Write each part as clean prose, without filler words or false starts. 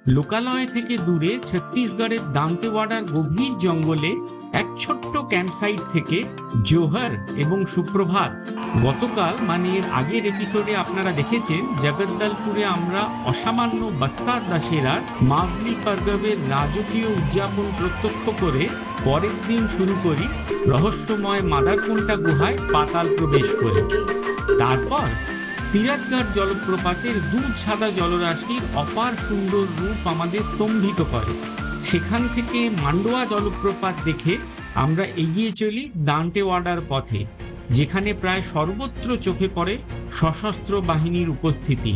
লোকালয় থেকে দূরে ছত্তিশগড়ের দান্তেওয়াড়ার গভীর জঙ্গলে এক ছোট্ট ক্যাম্পসাইট থেকে জোহর এবং সুপ্রভাত। গতকাল মানে এর আগের এপিসোডে আপনারা দেখেছেন জগদ্দলপুরে আমরা অসামান্য বস্তার দাসেরার মাভলি পর্গবের রাজকীয় উদযাপন প্রত্যক্ষ করে পরের দিন শুরু করি রহস্যময় মাদারকুন্টা গুহায় পাতাল প্রবেশ করে। তারপর তিরাটগড় জলপ্রপাতের দুধ সাদা জলরাশির অপার সুন্দর রূপ আমাদের স্তম্ভিত করে। সেখান থেকে মান্ডোয়া জলপ্রপাত দেখে আমরা এগিয়ে চলি দান্তেওয়াড়ার পথে, যেখানে প্রায় সর্বত্র চোখে পড়ে সশস্ত্র বাহিনীর উপস্থিতি।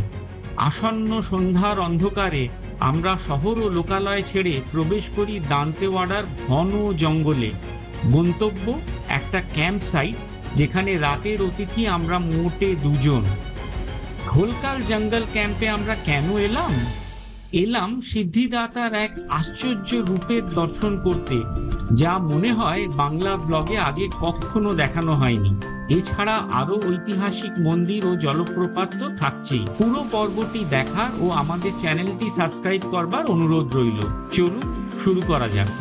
আসন্ন সন্ধ্যার অন্ধকারে আমরা শহর ও লোকালয় ছেড়ে প্রবেশ করি দান্তেওয়াড়ার ঘন জঙ্গলে। গন্তব্য একটা ক্যাম্প সাইট, যেখানে রাতের অতিথি আমরা মোটে দুজন। ঢোলকাল জঙ্গল ক্যাম্পে আমরা কেন এলাম সিদ্ধিদাতার এক আশ্চর্য রূপের দর্শন করতে, যা মনে হয় বাংলা ব্লগে আগে কখনো দেখানো হয়নি। এছাড়া আরো ঐতিহাসিক মন্দির ও জলপ্রপাত তো থাকছেই। পুরো পর্বটি দেখার ও আমাদের চ্যানেলটি সাবস্ক্রাইব করবার অনুরোধ রইল। চলুন শুরু করা যাক।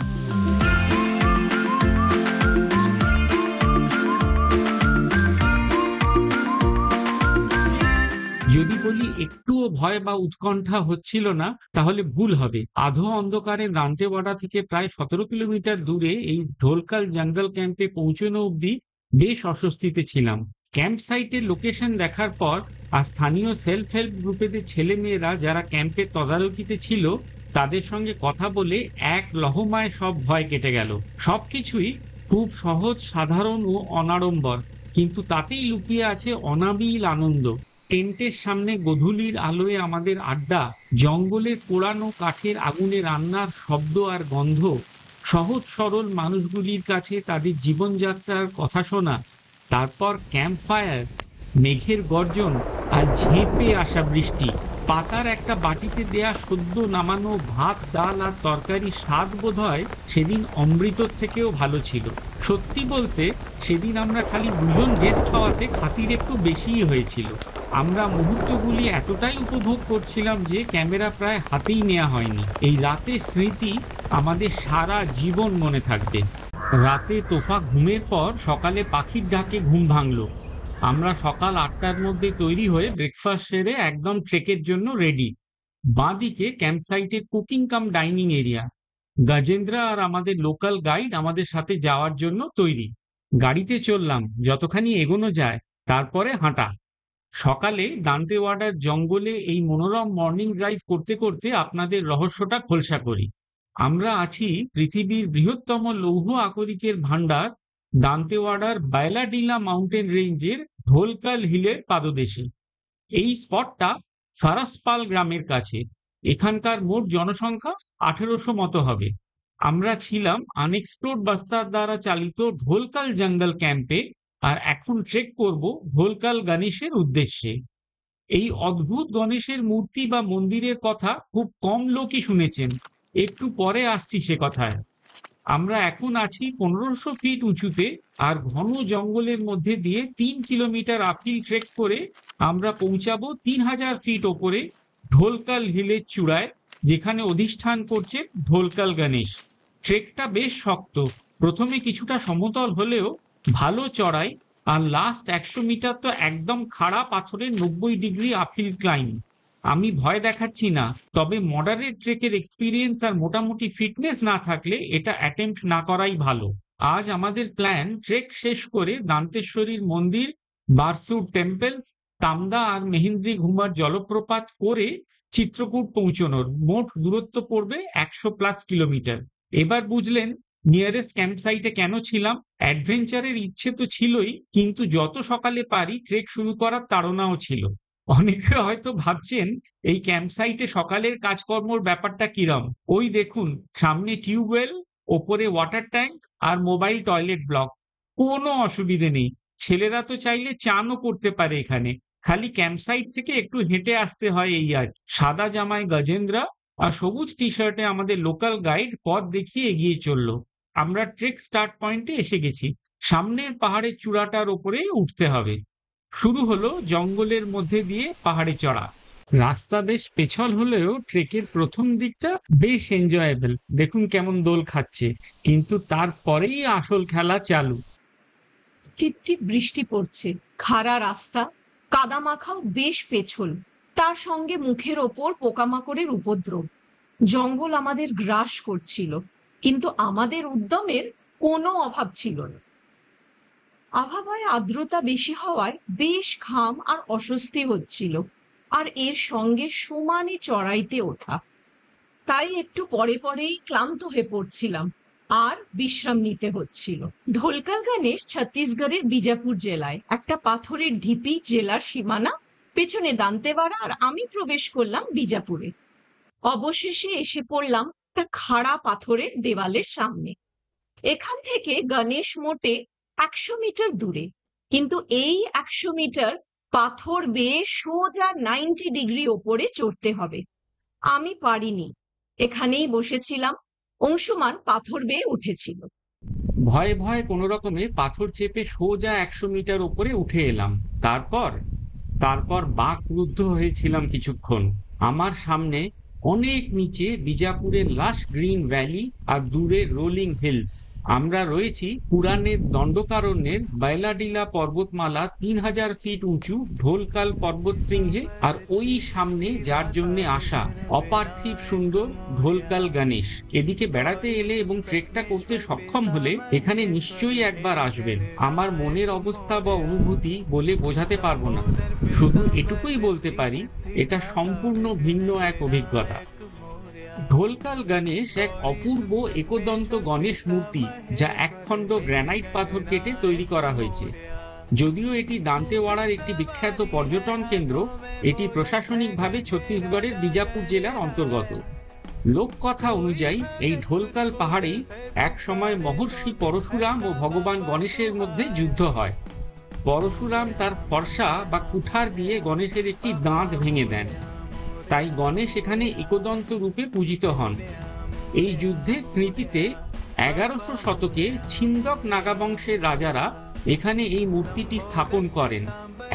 যদি বলি একটুও ভয় বা উৎকণ্ঠা হচ্ছিল না, তাহলে ভুল হবে। আধো অন্ধকারে দান্তেওয়াড়া থেকে প্রায় 17 কিলোমিটার দূরে এই ঢোলকাল জঙ্গল ক্যাম্পে পৌঁছানো অবধি বেশ অস্বস্তিতে ছিলাম। ক্যাম্প সাইটের লোকেশন দেখার পর আর স্থানীয় সেলফ হেল্প গ্রুপেদের ছেলেমেয়েরা যারা ক্যাম্পের তদারকিতে ছিল তাদের সঙ্গে কথা বলে এক লহমায় সব ভয় কেটে গেল। সবকিছুই খুব সহজ, সাধারণ ও অনাড়ম্বর, কিন্তু তাতেই লুকিয়ে আছে অনাবিল আনন্দ। টেন্টের সামনে গোধূলির আলোয় আমাদের আড্ডা, জঙ্গলের পোড়ানো কাঠের আগুনে রান্নার শব্দ আর গন্ধ, সহজ সরল মানুষগুলির কাছে তাদের জীবনযাত্রার কথা শোনা, তারপর ক্যাম্প ফায়ার, মেঘের গর্জন আর ঝেঁপে আসা বৃষ্টি। পাতার একটা বাটিতে দেয়া সদ্য নামানো ভাত, ডাল আর তরকারি স্বাদ বোধহয় সেদিন অমৃতর থেকেও ভালো ছিল। সত্যি বলতে সেদিন আমরা খালি দুজন গেস্ট হওয়াতে খাতির একটু বেশিই হয়েছিল। আমরা মুহূর্তগুলি এতটাই উপভোগ করছিলাম যে ক্যামেরা প্রায় হাতেই নেওয়া হয়নি। এই রাতের স্মৃতি আমাদের সারা জীবন মনে থাকবে। রাতে তোফা ঘুমের পর সকালে পাখির ডাকে ঘুম ভাঙলো। আমরা সকাল 8টার মধ্যে তৈরি হয়ে ব্রেকফাস্ট সেরে একদম ট্রেকের জন্য রেডি। বাঁদিকে ক্যাম্প সাইটে cooking cum dining area. Gajendra আর আমাদের লোকাল গাইড আমাদের সাথে যাওয়ার জন্য তৈরি। গাড়িতে চললাম, যতখানি এগোনো যায়, তারপরে হাঁটা। সকালে দান্তেওয়াড়ার জঙ্গলে এই মনোরম মর্নিং ড্রাইভ করতে করতে আপনাদের রহস্যটা খোলসা করি। আমরা আছি পৃথিবীর বৃহত্তম লৌহ আকরিকের ভান্ডার দান্তেওয়াড়ার বাইলাডিলা মাউন্টেন রেঞ্জের ঢোলকাল হিলের পাদদেশে। এই স্পটটা ফারাসপাল গ্রামের কাছে। এখানকার মোট জনসংখ্যা 1800 মতো হবে। আমরা ছিলাম আনএক্সপ্লোরড বস্তার দ্বারা চালিত ঢোলকাল জঙ্গল ক্যাম্পে, আর এখন ট্রেক করব ঢোলকাল গণেশের উদ্দেশ্যে। এই অদ্ভুত গণেশের মূর্তি বা মন্দিরের কথা খুব কম লোকই শুনেছেন। একটু পরে আসছি সে কথায়। আমরা এখন আছি 1500 ফিট উঁচুতে, আর ঘন জঙ্গলের মধ্যে দিয়ে 3 কিলোমিটার আপিল ট্রেক করে আমরা পৌঁছাবো 3000 ফিট ওপরে ঢোলকাল হিলের চূড়ায়, যেখানে অধিষ্ঠান করছে ঢোলকাল গণেশ। ট্রেকটা বেশ শক্ত, প্রথমে কিছুটা সমতল হলেও ভালো চড়াই, আর লাস্ট 100 মিটার তো একদম খাড়া পাথরের 90 ডিগ্রি আপিল ক্লাইম। আমি ভয় দেখাচ্ছি না, তবে মডারেট ট্রেকের এক্সপিরিয়েন্স আর মোটামুটি ফিটনেস না থাকলে এটা অ্যাটেম্প্ট না করাই ভালো। আজ আমাদের প্ল্যান ট্রেক শেষ করে দান্তেশ্বরীর মন্দির, বারসুর টেম্পলস, তামদা আর মেহেন্দ্রি ঘুমার জলপ্রপাত করে চিত্রকূট পৌঁছানোর। মোট দূরত্ব পড়বে 100+ কিলোমিটার। এবার বুঝলেন নিয়ারেস্ট ক্যাম্প সাইটে কেন ছিলাম। অ্যাডভেঞ্চারের ইচ্ছে তো ছিলই, কিন্তু যত সকালে পারি ট্রেক শুরু করার তাড়নাও ছিল। অনেকে হয়তো ভাবছেন এই ক্যাম্প সাইটে সকালের কাজকর্মর ব্যাপারটা কিরম। ওই দেখুন, সামনে টিউবওয়েল, ওপরে ওয়াটার ট্যাঙ্ক আর মোবাইল টয়লেট ব্লক। কোনো অসুবিধে নেই, ছেলেরা তো চাইলে চানও করতে পারে এখানে। খালি ক্যাম্প সাইট থেকে একটু হেঁটে আসতে হয় এই আর। সাদা জামায় গজেন্দ্র আর সবুজ টি শার্টে আমাদের লোকাল গাইড পথ দেখিয়ে এগিয়ে চললো। আমরা ট্রেক স্টার্ট পয়েন্টে এসে গেছি। সামনের পাহাড়ের চূড়াটার ওপরে উঠতে হবে। শুরু হলো জঙ্গলের মধ্যে দিয়ে পাহাড়ে চড়া। রাস্তা বেশ পেছল হলেও ট্রেকের প্রথম দিকটা বেশ এনজয়েবল। দেখুন কেমন দোল খাচ্ছে, কিন্তু তারপরেই আসল খেলা চালু। টিপটিপ বৃষ্টি পড়ছে, খাড়া রাস্তা, কাদামাখাও বেশ পেছল, তার সঙ্গে মুখের ওপর পোকামাকড়ের উপদ্রব। জঙ্গল আমাদের গ্রাস করছিল, কিন্তু আমাদের উদ্যমের কোনো অভাব ছিল না। আবহাওয়ায় আর্দ্রতা বেশি হওয়ায় বেশ ঘাম আর অস্বস্তি হচ্ছিল, আর এর সঙ্গে সমানে চড়াইতে ওঠা, তাই একটু পরে পরেই ক্লান্ত হয়ে পড়ছিলাম আর বিশ্রাম নিতে হচ্ছিল। ঢোলকাল গণেশ ছত্তিশগড়ের বিজাপুর জেলায় একটা পাথরের ঢিপি জেলার সীমানা, পেছনে দান্তেওয়াড়া, আর আমি প্রবেশ করলাম বিজাপুরে। অবশেষে এসে পড়লাম একটা খাড়া পাথরের দেওয়ালের সামনে। এখান থেকে গণেশ মোটে 100 মিটার দূরে, কিন্তু এই 100 মিটার পাথর বেয়ে সোজা 90 ডিগ্রি ওপরে চড়তে হবে। আমি পারিনি, এখানেই বসেছিলাম। অংশুমান পাথর বেয়ে উঠেছিল। ভয়ে ভয়ে কোনো রকমে পাথর চেপে সোজা 100 মিটার উপরে উঠে এলাম। তারপর তারপর বাকরুদ্ধ হয়েছিলাম কিছুক্ষণ। আমার সামনে অনেক নিচে বিজাপুরের লাশ গ্রিন ভ্যালি আর দূরে রোলিং হিলস। আমরা রয়েছি পুরাণের দণ্ডকারণ্যের বাইলাডিলা পর্বতমালা, 3000 ফিট উঁচু ঢোলকাল পর্বত শৃঙ্গে, আর ওই সামনে যার জন্য আসা অপার্থিব সুন্দর ঢোলকাল গণেশ। এদিকে বেড়াতে এলে এবং ট্রেকটা করতে সক্ষম হলে এখানে নিশ্চয়ই একবার আসবেন। আমার মনের অবস্থা বা অনুভূতি বলে বোঝাতে পারবো না, শুধু এটুকুই বলতে পারি এটা সম্পূর্ণ ভিন্ন এক অভিজ্ঞতা। ঢোলকাল গণেশ এক অপূর্ব একদন্ত গণেশ মূর্তি, যা একখণ্ড গ্রানাইট পাথর কেটে তৈরি করা হয়েছে। যদিও এটি দান্তেওয়াড়ার একটি বিখ্যাত পর্যটন কেন্দ্র, এটি প্রশাসনিকভাবে ছত্তিশগড়ের বিজাপুর জেলার অন্তর্গত। লোককথা অনুযায়ী এই ঢোলকাল পাহাড়েই এক সময় মহর্ষি পরশুরাম ও ভগবান গণেশের মধ্যে যুদ্ধ হয়। পরশুরাম তার ফর্সা বা কুঠার দিয়ে গণেশের একটি দাঁত ভেঙে দেন, তাই গণেশ এখানে একদন্ত রূপে পূজিত হন। এই যুদ্ধের স্মৃতিতে 1100 শতকে ছিন্দক নাগা বংশের রাজারা এখানে এই মূর্তিটি স্থাপন করেন,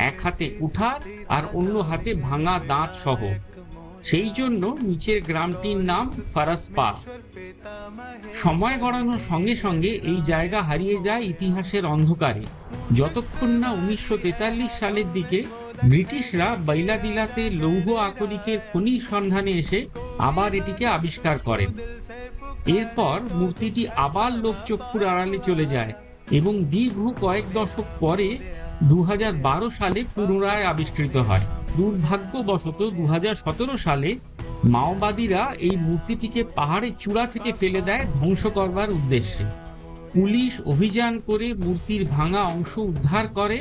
এক হাতে কুঠার আর অন্য হাতে ভাঙা দাঁত সহ। সেই জন্য নিচের গ্রামটির নাম ফারাসপা। সময় গড়ানোর সঙ্গে সঙ্গে এই জায়গা হারিয়ে যায় ইতিহাসের অন্ধকারে, যতক্ষণ না 1943 সালের দিকে ব্রিটিশরা বাইলাদিলাতে লৌহ আকরিকের খনির সন্ধানে এসে আবার এটিকে আবিষ্কার করেন। এরপর মূর্তিটি আবার লোকচক্ষুর আড়ালে চলে যায় এবং দীর্ঘ কয়েক দশক পরে 2012 সালে পুনরায় আবিষ্কৃত হয়। দুর্ভাগ্যবশত 2017 সালে মাওবাদীরা এই মূর্তিটিকে পাহাড়ের চূড়া থেকে ফেলে দেয় ধ্বংস করবার উদ্দেশ্যে। পুলিশ অভিযান করে মূর্তির ভাঙা অংশ উদ্ধার করে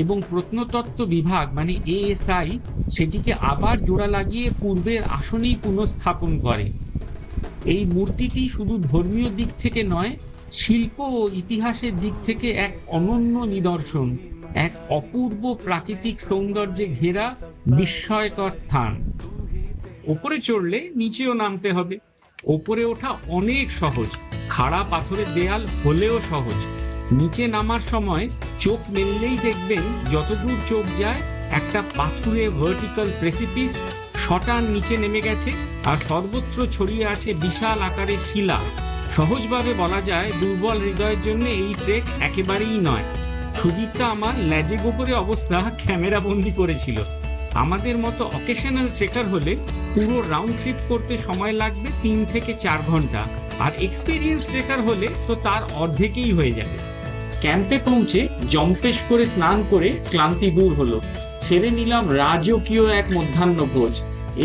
এবং প্রত্নতত্ত্ব বিভাগ মানে এএসআই সেটিকে আবার জোড়া লাগিয়ে পূর্বের আসনেই পুনঃস্থাপন করে। এই মূর্তিটি শুধু ধর্মীয় দিক থেকে নয়, শিল্প ও ইতিহাসের দিক থেকে এক অনন্য নিদর্শন, এক অপূর্ব প্রাকৃতিক সৌন্দর্যে ঘেরা বিস্ময়কর স্থান। ওপরে চড়লে নিচেও নামতে হবে। ওপরে ওঠা অনেক সহজ, খাড়া পাথরের দেয়াল হলেও সহজ। নিচে নামার সময় চোখ মেললেই দেখবেন যতদূর চোখ যায় একটা পাথুরে ভার্টিক্যাল প্রেসিপিস শটান নিচে নেমে গেছে, আর সর্বত্র ছড়িয়ে আছে বিশাল আকারের শিলা। সহজভাবে বলা যায় দুর্বল হৃদয়ের জন্য এই ট্রেক একেবারেই নয়। সুদীপটা আমার লেজে গোপরে অবস্থা ক্যামেরা বন্দি করেছিল। আমাদের মতো অকেশনাল ট্রেকার হলে পুরো রাউন্ড ট্রিপ করতে সময় লাগবে 3 থেকে 4 ঘন্টা, আর এক্সপিরিয়েন্স ট্রেকার হলে তো তার অর্ধেকই হয়ে যাবে। ক্যাম্পে পৌঁছে জম্পেশ করে স্নান করে ক্লান্তি দূর হলো। সেরে নিলাম রাজকীয় এক মধ্যাহ্ন ভোজ,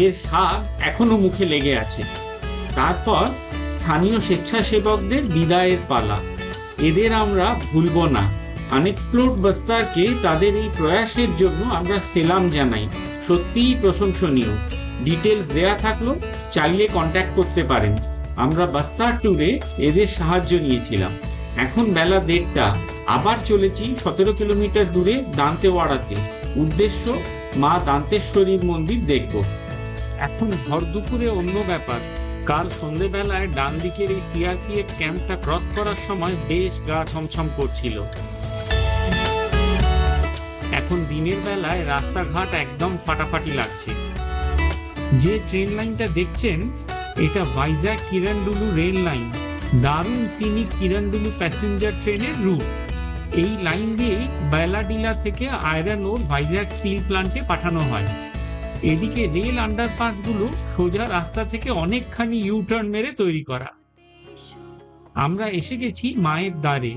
এর স্বাদ এখনো মুখে লেগে আছে। তারপর স্থানীয় স্বেচ্ছাসেবকদের বিদায়ের পালা, এদের আমরা ভুলব না। আনএক্সপ্লোরড বস্তারকে তাদের এই প্রয়াসের জন্য আমরা সেলাম জানাই, সত্যিই প্রশংসনীয়। ডিটেলস দেয়া থাকলো, চাইলে কন্ট্যাক্ট করতে পারেন। আমরা বস্তার ট্যুরে এদের সাহায্য নিয়েছিলাম। এখন বেলা 1:30, আবার চলেছি 17 কিলোমিটার দূরে দান্তেওয়াড়াতে। উদ্দেশ্য মা দান্তেশ্বরীর মন্দির দেখব। এখন ভর দুপুরে অন্য ব্যাপার। কাল সন্ধ্যেবেলায় ডান দিকের এই সিআরপিএফ ক্যাম্পটা ক্রস করার সময় বেশ গা ছমছম করছিল। এখন দিনের বেলায় রাস্তাঘাট একদম ফাটাফাটি লাগছে। যে ট্রেন লাইনটা দেখছেন এটা ভাইজ্যাগ কিরণডুলু রেল লাইন, দারুণ সিনিক কিরণডুলু প্যাসেঞ্জার ট্রেনের রুট। এই লাইন দিয়ে বেলাডিলা থেকে আয়রন ওর ভাইজ্যাগ স্টিল প্ল্যান্টে পাঠানো হয়। এদিকে রেল আন্ডারপাসগুলো সোজা রাস্তা থেকে অনেকখানি ইউটার্ন মেরে তৈরি করা। আমরা এসে গেছি মায়ের দ্বারে,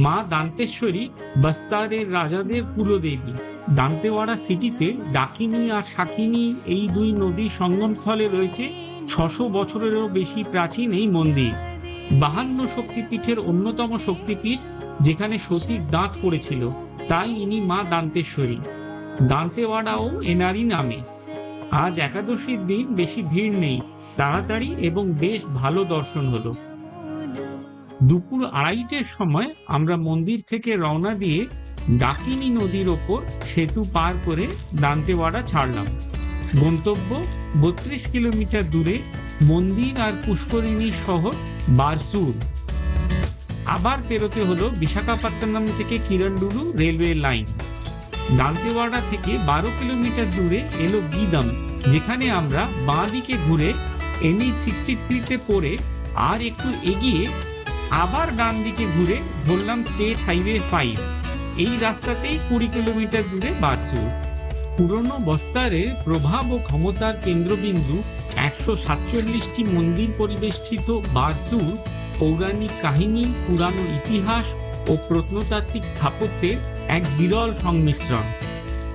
মা দান্তেশ্বরী, বস্তারের রাজাদের কুলদেবী। দান্তেওয়াড়া সিটিতে ডাকিনী আর শাকিনী এই দুই নদী সঙ্গমস্থলে রয়েছে 600 বছরেরও বেশি প্রাচীন এই মন্দির। 52 শক্তিপীঠের অন্যতম শক্তিপীঠ, যেখানে সতীর দাঁত পড়েছিল, তাই ইনি মা দান্তেশ্বরী। দান্তেওয়াড়াও এনারই নামে। আজ একাদশীর দিন বেশি ভিড় নেই, তাড়াতাড়ি এবং বেশ ভালো দর্শন হলো। দুপুর 2:30টার সময় আমরা মন্দির থেকে রওনা দিয়ে ডাকিনী নদীর ওপর সেতু পার করে দান্তেওয়াড়া ছাড়লাম। গন্তব্য 32 কিলোমিটার দূরে মন্দির আর পুষ্করিণী শহর বারসুর। আবার পেরোতে হলো বিশাখাপত্তনম থেকে কিরণডুলু রেলওয়ে লাইন। দান্তেওয়াড়া থেকে 12 কিলোমিটার দূরে এলো গিদম, যেখানে আমরা বাঁ দিকে ঘুরে NH-63-তে পড়ে আর একটু এগিয়ে আবার ডান দিকে ঘুরে ধরলাম স্টেট হাইওয়ে 5। এই রাস্তাতেই 20 কিলোমিটার দূরে বারসুর। পুরনো বস্তারের প্রভাব ও ক্ষমতার কেন্দ্রবিন্দু 147টি মন্দির পরিবেষ্টিত বারসুর পৌরাণিক কাহিনী, পুরানো ইতিহাস ও প্রত্নতাত্ত্বিক স্থাপত্যের এক বিরল সংমিশ্রণ।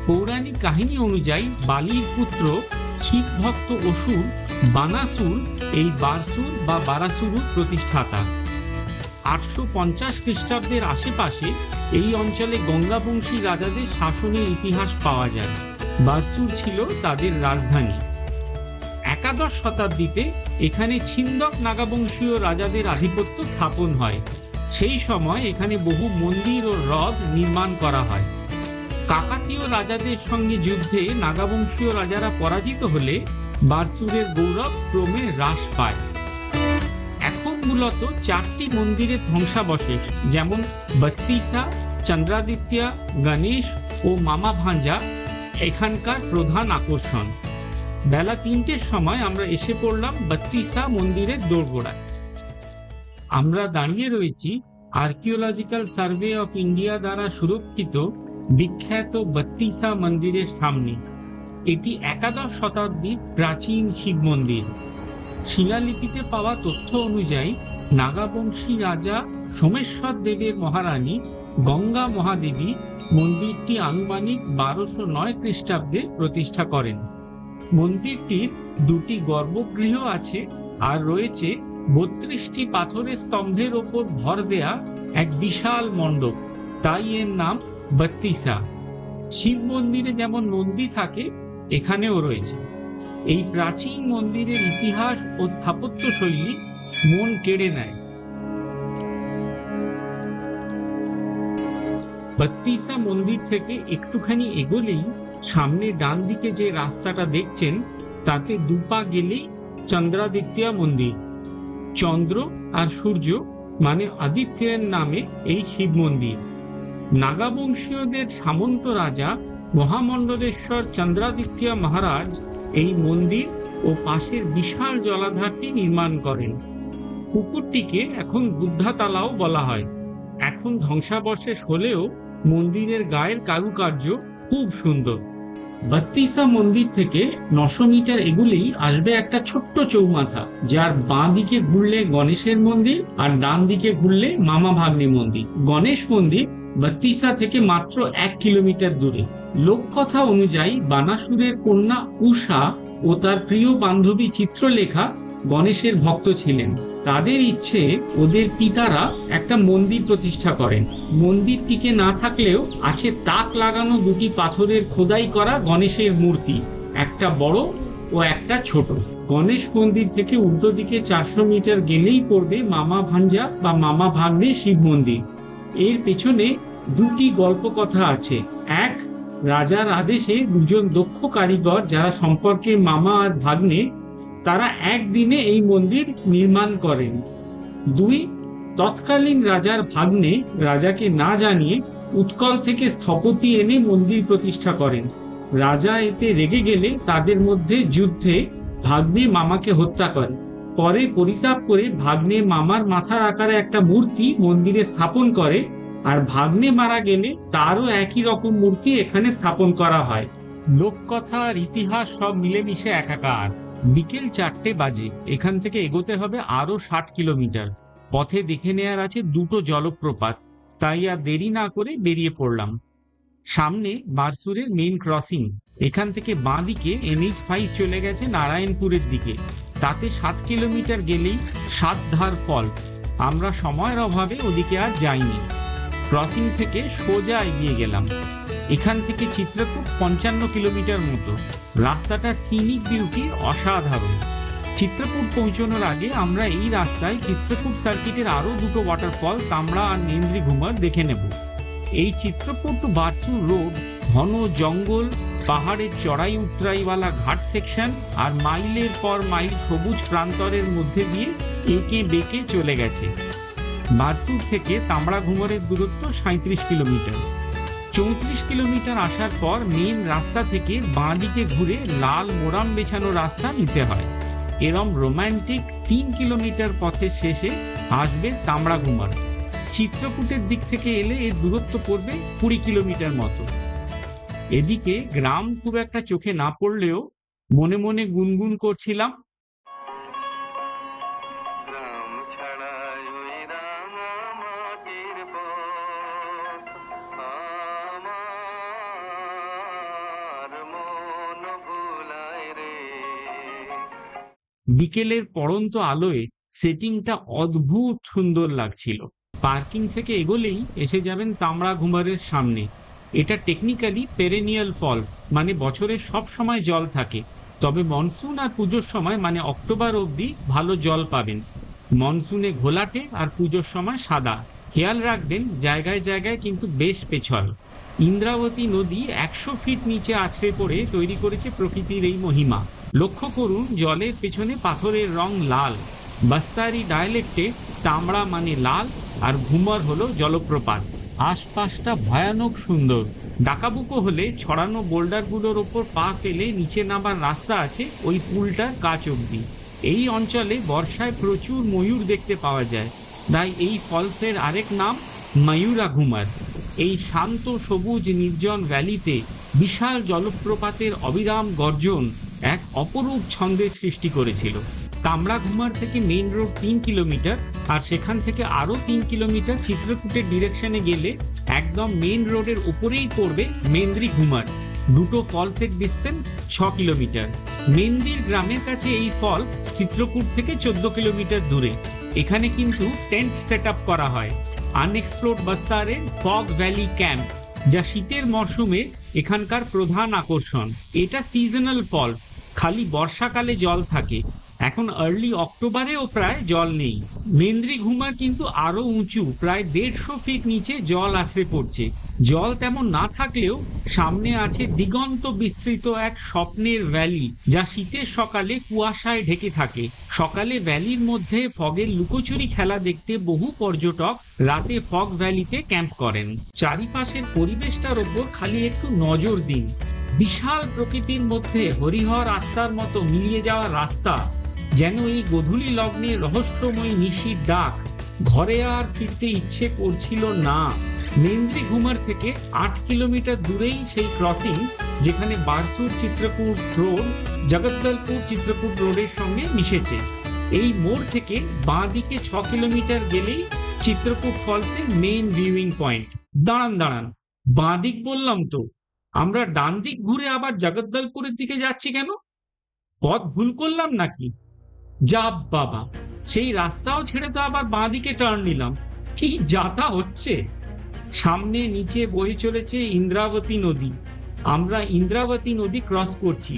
পৌরাণিক কাহিনী অনুযায়ী বালির পুত্র শিব ভক্ত অসুর বানাসুর এই বারসুর বা বারাসুরুর প্রতিষ্ঠাতা। 850 খ্রিস্টাব্দের আশেপাশে এই অঞ্চলে গঙ্গাবংশী রাজাদের শাসনের ইতিহাস পাওয়া যায়। বারসুর ছিল তাদের রাজধানী। একাদশ শতাব্দীতে এখানে ছিন্দক নাগাবংশীয় রাজাদের আধিপত্য স্থাপন হয়। সেই সময় এখানে বহু মন্দির ও হ্রদ নির্মাণ করা হয়। কাকাতীয় রাজাদের সঙ্গে যুদ্ধে নাগাবংশীয় রাজারা পরাজিত হলে বারসুরের গৌরব ক্রমে হ্রাস পায়। এখন মূলত 4টি মন্দিরের ধ্বংসাবশেষ, যেমন বত্তিসা, চন্দ্রাদিত্যা, গণেশ ও মামা ভাঞ্জা এখানকার প্রধান আকর্ষণ। বেলা 3টের সময় আমরা এসে পড়লাম বত্তিসা মন্দিরের দোরগোড়ায়। আমরা দাঁড়িয়ে রয়েছি আর্কিওলজিক্যাল সার্ভে অফ ইন্ডিয়া দ্বারা সুরক্ষিত বিখ্যাত বত্তিসা মন্দিরের সামনে। এটি একাদশ শতাব্দীর প্রাচীন শিব মন্দির। শিলালিপিতে পাওয়া তথ্য অনুযায়ী নাগাবংশী রাজা সোমেশ্বর দেবের মহারানী গঙ্গা মহাদেবী মন্দিরটি আনুমানিক 1209 খ্রিস্টাব্দে প্রতিষ্ঠা করেন। মন্দিরটির 2টি গর্ভগৃহ আছে আর রয়েছে 32টি পাথরের স্তম্ভের ওপর ভর দেয়া এক বিশাল মণ্ডপ, তাই এর নাম বত্তিসা। শিব মন্দিরে যেমন নন্দী থাকে, এখানেও রয়েছে। এই প্রাচীন মন্দিরের ইতিহাস ও স্থাপত্যশৈলী মন কেড়ে নেয়। বত্তিসা মন্দির থেকে একটুখানি এগোলেই সামনে ডান দিকে যে রাস্তাটা দেখছেন, তাতে 2 পা গেলেই চন্দ্রাদিত্যা মন্দির। চন্দ্র আর সূর্য মানে আদিত্যের নামে এই শিব মন্দির। নাগাবংশীয়দের সামন্ত রাজা মহামণ্ডলেশ্বর চন্দ্রাদিত্যা মহারাজ এই মন্দির ও পাশের বিশাল জলাধারটি নির্মাণ করেন। পুকুরটিকে এখন বুদ্ধাতালাও বলা হয়। এখন ধ্বংসাবশেষ হলেও মন্দিরের গায়ের কারুকার্য খুব সুন্দর। বত্তিসা মন্দির থেকে 900 মিটার এগুলেই আসবে একটা ছোট্ট চৌমাথা, যার বাঁ দিকে ঘুরলে গণেশের মন্দির আর ডান দিকে ঘুরলে মামা ভাগ্নে মন্দির। গণেশ মন্দির বত্তিসা থেকে মাত্র 1 কিলোমিটার দূরে। লোককথা অনুযায়ী বানাসুরের কন্যা উষা ও তার প্রিয় বান্ধবী চিত্রলেখা গণেশের ভক্ত ছিলেন। তাদের ইচ্ছে ওদের পিতারা একটা মন্দির প্রতিষ্ঠা করেন। মন্দির টিকে না থাকলেও আছে তাক লাগানো 2টি পাথরের খোদাই করা গণেশের মূর্তি, একটা বড় ও একটা ছোট। গণেশ মন্দির থেকে উল্টো দিকে 400 মিটার গেলেই পড়বে মামা ভাঞ্জা বা মামা ভাগ্নে শিব মন্দির। এর পেছনে 2টি গল্প কথা আছে। এক, রাজার আদেশে 2জন দক্ষ কারিগর যারা সম্পর্কে মামা আর ভাগ্নে, তারা একদিনে এই মন্দির নির্মাণ করেন। 2, তৎকালীন রাজার ভাগ্নে রাজাকে না জানিয়ে উৎকল থেকে স্থপতি এনে মন্দির প্রতিষ্ঠা করেন। রাজা এতে রেগে গেলে তাদের মধ্যে যুদ্ধে ভাগ্নে মামাকে হত্যা করে। পরে পরিতাপ করে ভাগ্নে মামার মাথার আকারে একটা মূর্তি মন্দিরে স্থাপন করে, আর ভাগ্নে মারা গেলে তারও একই রকম মূর্তি এখানে স্থাপন করা হয়। লোককথা আর ইতিহাস সব মিলেমিশে একাকার। বিকেল 4টে বাজে। এখান থেকে এগোতে হবে আরো 60 কিলোমিটার। পথে দেখে নেয়ার আছে দুটো জলপ্রপাত, তাই আর দেরি না করে বেরিয়ে পড়লাম। সামনে বারসুরের মেইন ক্রসিং। এখান থেকে বাঁ দিকে NH5 চলে গেছে নারায়ণপুরের দিকে। তাতে 7 কিলোমিটার গেলেই সাতধার ফলস। আমরা সময়ের অভাবে ওদিকে আর যাইনি। ক্রসিং থেকে সোজা এগিয়ে গেলাম। এখান থেকে চিত্রকূট 55 কিলোমিটার মতো। রাস্তাটা সিনিক বিউটি অসাধারণ। চিত্রকূট পৌঁছানোর আগে আমরা এই রাস্তায় চিত্রকূট সার্কিটের আরো দুটো ওয়াটারফল তামড়া আর মেন্দ্রি ঘুমার দেখে নেব। এই চিত্রকূট টু বারসুর রোড ঘন জঙ্গল, পাহাড়ের চড়াই উতরাইওয়ালা ঘাট সেকশন আর মাইলের পর মাইল সবুজ প্রান্তরের মধ্যে দিয়ে এঁকে বেঁকে চলে গেছে। বারসুর থেকে তামড়া ঘুমারের দূরত্ব 37 কিলোমিটার। 34 কিলোমিটার আসার পর মেন রাস্তা থেকে বাঁ দিকে ঘুরে লাল মোরাম বেছানো রাস্তা নিতে হয়। এরম রোমান্টিক 3 কিলোমিটার পথের শেষে আসবে তামড়া ঘুমার। চিত্রকূটের দিক থেকে এলে এর দূরত্ব পড়বে 20 কিলোমিটার মতো। এদিকে গ্রাম খুব একটা চোখে না পড়লেও মনে মনে গুনগুন করছিলাম, বিকেলের পড়ন্ত আলোয় সেটিংটা অদ্ভুত সুন্দর লাগছিল। পার্কিং থেকে এগোলেই এসে যাবেন তামড়া ঘুমারের সামনে। এটা টেকনিক্যালি পেরেনিয়াল ফলস, মানে বছরের সব সময় জল থাকে, তবে মনসুন আর পুজোর সময় মানে অক্টোবর অবধি ভালো জল পাবেন। মনসুনে ঘোলাটে আর পুজোর সময় সাদা। খেয়াল রাখবেন জায়গায় জায়গায় কিন্তু বেশ পেছল। ইন্দ্রাবতী নদী 100 ফিট নিচে আছড়ে পড়ে তৈরি করেছে প্রকৃতির এই মহিমা। লক্ষ্য করুন জলের পেছনে পাথরের রং লাল। বাস্তারি ডায়ালেক্টে তামড়া মানে লাল আর ঘুমর হলো জলপ্রপাত। আশপাশটা ভয়ানক সুন্দর। ডাকাবুকো হলে ছড়ানো বোল্ডারগুলোর ওপর পা ফেলে নিচে নামার রাস্তা আছে ওই পুলটার কাছ অব্দি। এই অঞ্চলে বর্ষায় প্রচুর ময়ূর দেখতে পাওয়া যায়, তাই এই ফলসের আরেক নাম ময়ূরা ঘুমার। এই শান্ত সবুজ নির্জন ভ্যালিতে বিশাল জলপ্রপাতের অবিরাম গর্জন এক অপরূপ ছন্দের সৃষ্টি করেছিল। তামড়া ঘুমার থেকে মেইন রোড 3 কিলোমিটার, আর সেখান থেকে আরো 3 কিলোমিটার চিত্রকূটের ডিরেকশনে গেলে একদম মেইন রোডের উপরেই পড়বে মেন্দ্রি ঘুমার। দুটো ফলসের ডিস্টেন্স 6 কিলোমিটার। মেন্দির গ্রামের কাছে এই ফলস চিত্রকূট থেকে 14 কিলোমিটার দূরে। এখানে কিন্তু টেন্ট সেট আপ করা হয়। আনএক্সপ্লোরড বাস্তারের ফগ ভ্যালি ক্যাম্প, যা শীতের মরশুমে এখানকার প্রধান আকর্ষণ। এটা সিজনাল ফলস, খালি বর্ষাকালে জল থাকে। এখন আর্লি অক্টোবরেও প্রায় জল নেই। মেন্দ্রি ঘুমার কিন্তু আরো উঁচু, প্রায় 150 ফিট নিচে জল আছড়ে পড়ছে। জল তেমন না থাকলেও সামনে আছে দিগন্ত বিস্তৃত এক স্বপ্নের ভ্যালি, যা শীতের সকালে কুয়াশায় ঢেকে থাকে। সকালে ভ্যালির মধ্যে ফগের লুকোচুরি খেলা দেখতে বহু পর্যটক রাতে ফগ ভ্যালিতে ক্যাম্প করেন। চারিপাশের পরিবেশটার ওপর খালি একটু নজর দিন। বিশাল প্রকৃতির মধ্যে হরিহর আত্মার মতো মিলিয়ে যাওয়া রাস্তা, যেন এই গধূলি লগ্নে রহস্যময় নিশির ডাক। ঘরে আর ফিরতে ইচ্ছে করছিল না। মেন্দ্রি ঘুমার থেকে 8 কিলোমিটার দূরেই সেই ক্রসিং, যেখানে বারসুর চিত্রকূট রোড জগদ্দলপুর চিত্রকূট রোডের সঙ্গে মিশেছে। এই মোড় থেকে বাঁ দিকে 6 কিলোমিটার গেলেই চিত্রকূট ফলসের মেইন ভিউইং পয়েন্ট। দাঁড়ান, বাঁ দিক বললাম তো, আমরা ডান দিক ঘুরে আবার জগদ্দলপুরের দিকে যাচ্ছি কেন? পথ ভুল করলাম নাকি? যা বাবা, সেই রাস্তাও ছেড়ে তো আবার বাঁ দিকে টার্ন নিলাম। কি যাতা হচ্ছে! সামনে নিচে বয়ে চলেছে ইন্দ্রাবতী নদী। আমরা ইন্দ্রাবতী নদী ক্রস করছি,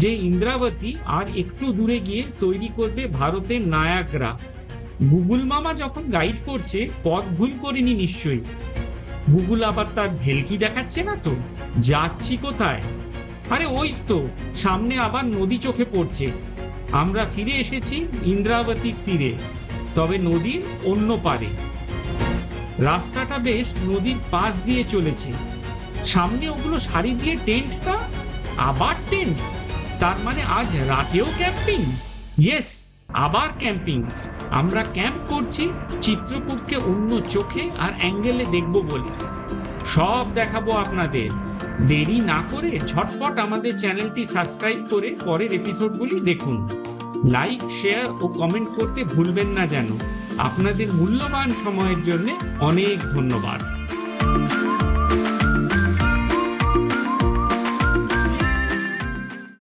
যে ইন্দ্রাবতী আর একটু দূরে গিয়ে তৈরি করবে ভারতের নায়াগ্রা। গুগল মামা যখন গাইড করছে পথ ভুল করিনি নিশ্চয়ই। গুগল আবার তার ভেলকি দেখাচ্ছে না তো? যাচ্ছি কোথায়? আরে ওই তো সামনে আবার নদী চোখে পড়ছে। আমরা ফিরে এসেছি ইন্দ্রাবতীর তীরে, তবে নদীর অন্য পারে। রাস্তাটা বেশ নদীর পাশ দিয়ে চলেছে। সামনে ওগুলো সারি দিয়ে টেন্ট, আবার টেন্ট। তার মানে আজ রাতেও ক্যাম্পিং? ইয়েস, আবার ক্যাম্পিং। আমরা ক্যাম্প করছি চিত্রকূটকে অন্য চোখে আর অ্যাঙ্গেলে দেখব বলে। সব দেখাবো আপনাদের। দেরি না করে ঝটপট আমাদের চ্যানেলটি সাবস্ক্রাইব করে পরের এপিসোডগুলি দেখুন। লাইক, শেয়ার ও কমেন্ট করতে ভুলবেন না যেন। আপনাদের মূল্যবান সময়ের জন্য অনেক ধন্যবাদ।